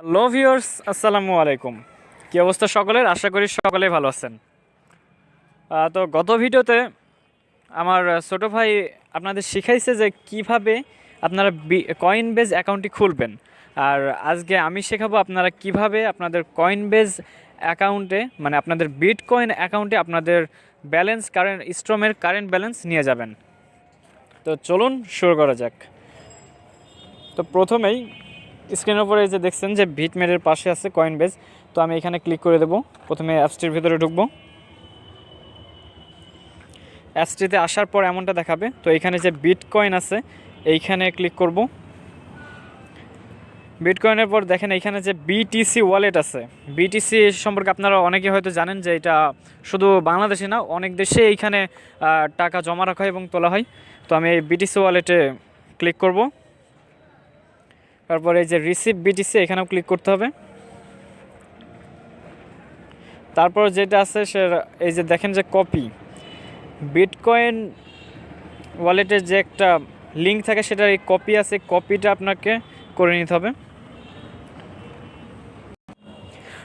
Hello viewers, আসসালামু আলাইকুম। কি অবস্থা সকলের? আশা করি সকলেই ভালো আছেন। তো গত ভিডিওতে আমার ছোটো ভাই আপনাদের শিখাইছে যে কিভাবে আপনারা কয়েনবেজ অ্যাকাউন্টটি খুলবেন। আর আজকে আমি শেখাবো আপনারা কিভাবে আপনাদের কয়েনবেজ অ্যাকাউন্টে মানে আপনাদের বিটকয়েন অ্যাকাউন্টে আপনাদের স্ট্রমের কারেন্ট ব্যালেন্স নিয়ে যাবেন। তো চলুন শুরু করা যাক। তো প্রথমেই স্ক্রিনের উপরে যে দেখছেন যে বিটমেটের পাশে আছে কয়েনবেজ, তো আমি এখানে ক্লিক করে দেব। প্রথমে অ্যাপসটির ভিতরে ঢুকবো। অ্যাপসটিতে আসার পর এমনটা দেখাবে। তো এখানে যে বিটকয়েন আছে এইখানে ক্লিক করব। বিটকয়েনের পর দেখেন এইখানে যে বিটিসি ওয়ালেট আছে। বিটিসি সম্পর্কে আপনারা অনেকে হয়তো জানেন যে এটা শুধু বাংলাদেশে না, অনেক দেশে এইখানে টাকা জমা রাখা হয় এবং তোলা হয়। তো আমি এই বিটিসি ওয়ালেটে ক্লিক করব। তারপরে এই যে রিসিভ বিটিসি এখানেও ক্লিক করতে হবে। তারপর যেটা আছে সে এই যে দেখেন যে কপি বিটকয়েন ওয়ালেটের যে একটা লিঙ্ক থাকে সেটার এই কপি আছে, কপিটা আপনাকে করে নিতে হবে।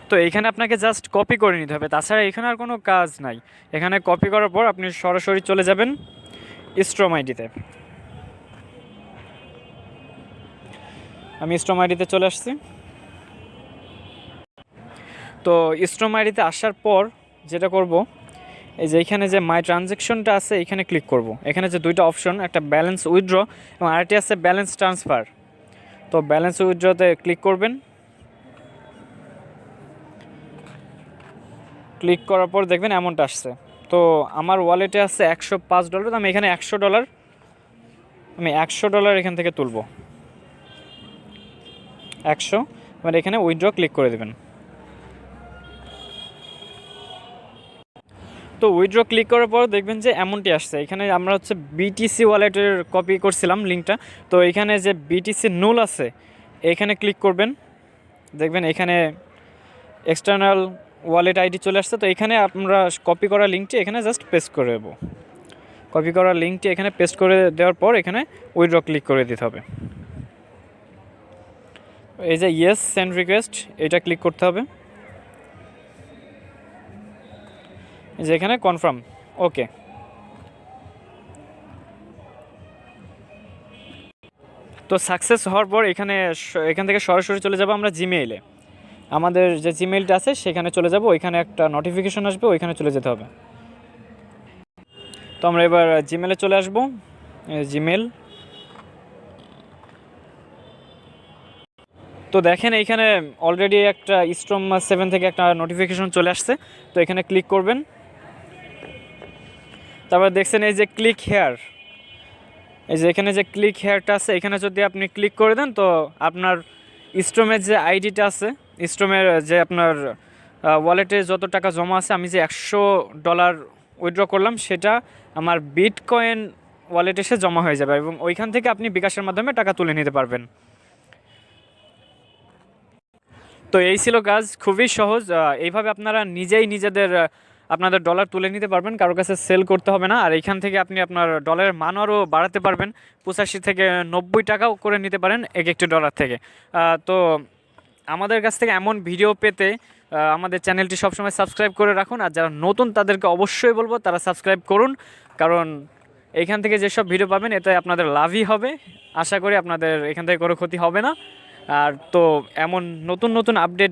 তো এইখানে আপনাকে জাস্ট কপি করে নিতে হবে, তাছাড়া এখানে আর কোনো কাজ নাই। এখানে কপি করার পর আপনি সরাসরি চলে যাবেন স্ট্রম আইডিতে। আমি স্ট্রম আইডিতে চলে আসছি। তো স্ট্রম আইডিতে আসার পর যেটা করব, এই যে এইখানে যে মাই ট্রানজ্যাকশনটা আছে এখানে ক্লিক করব। এখানে যে দুইটা অপশন, একটা ব্যালেন্স উইথড্র এবং আরেকটি আছে ব্যালেন্স ট্রান্সফার। তো ব্যালেন্স উইথড্রতে ক্লিক করবেন। ক্লিক করার পর দেখবেন এমনটা আসছে। তো আমার ওয়ালেটে আছে $105। তো আমি এখানে $100 এখান থেকে তুলব। 100 মানে এখানে উইথড্র ক্লিক করে দেবেন। তো উইথড্র ক্লিক করার পর দেখবেন যে এমনটি আসছে। এখানে আমরা হচ্ছে বিটিসি ওয়ালেটের কপি করছিলাম লিঙ্কটা। তো এখানে যে বিটিসি নুল আছে এখানে ক্লিক করবেন। দেখবেন এখানে এক্সটার্নাল ওয়ালেট আইডি চলে আসছে। তো এখানে আমরা কপি করা লিঙ্কটি এখানে জাস্ট পেস্ট করে দেবো। কপি করা লিঙ্কটি এখানে পেস্ট করে দেওয়ার পর এখানে উইথড্র ক্লিক করে দিতে হবে। এই যে ইয়েস সেন্ড রিকোয়েস্ট এটা ক্লিক করতে হবে। যে এখানে কনফার্ম, ওকে। তো সাকসেস হওয়ার পর এখান থেকে সরাসরি চলে যাব আমরা জিমেইলে। আমাদের যে জিমেইলটা আছে সেখানে চলে যাব। ওইখানে একটা নোটিফিকেশন আসবে, ওইখানে চলে যেতে হবে। তো আমরা এবার জিমেইলে চলে আসব। জিমেইল। তো দেখেন এইখানে অলরেডি একটা স্ট্রম 7 থেকে একটা নোটিফিকেশন চলে আসছে। তো এখানে ক্লিক করবেন। তারপর দেখছেন এই যে ক্লিক হেয়ার, এই যে এখানে যে ক্লিক হেয়ারটা আছে এখানে যদি আপনি ক্লিক করে দেন তো আপনার স্ট্রমের যে আইডিটা আছে, স্ট্রমের যে আপনার ওয়ালেটে যত টাকা জমা আছে, আমি যে $100 উইথড্র করলাম সেটা আমার বিটকয়েন ওয়ালেটে এসে জমা হয়ে যাবে এবং ওইখান থেকে আপনি বিকাশের মাধ্যমে টাকা তুলে নিতে পারবেন। তো এই ছিল কাজ, খুবই সহজ। এইভাবে আপনারা নিজেদের আপনাদের ডলার তুলে নিতে পারবেন, কারোর কাছে সেল করতে হবে না। আর এইখান থেকে আপনি আপনার ডলারের মান আরও বাড়াতে পারবেন, 85 থেকে 90 টাকাও করে নিতে পারেন এক একটি ডলার থেকে। তো আমাদের কাছ থেকে এমন ভিডিও পেতে আমাদের চ্যানেলটি সবসময় সাবস্ক্রাইব করে রাখুন। আর যারা নতুন তাদেরকে অবশ্যই বলবো তারা সাবস্ক্রাইব করুন, কারণ এইখান থেকে যেসব ভিডিও পাবেন এতে আপনাদের লাভই হবে। আশা করি আপনাদের এখান থেকে কোনো ক্ষতি হবে না। আর তো এমন নতুন আপডেট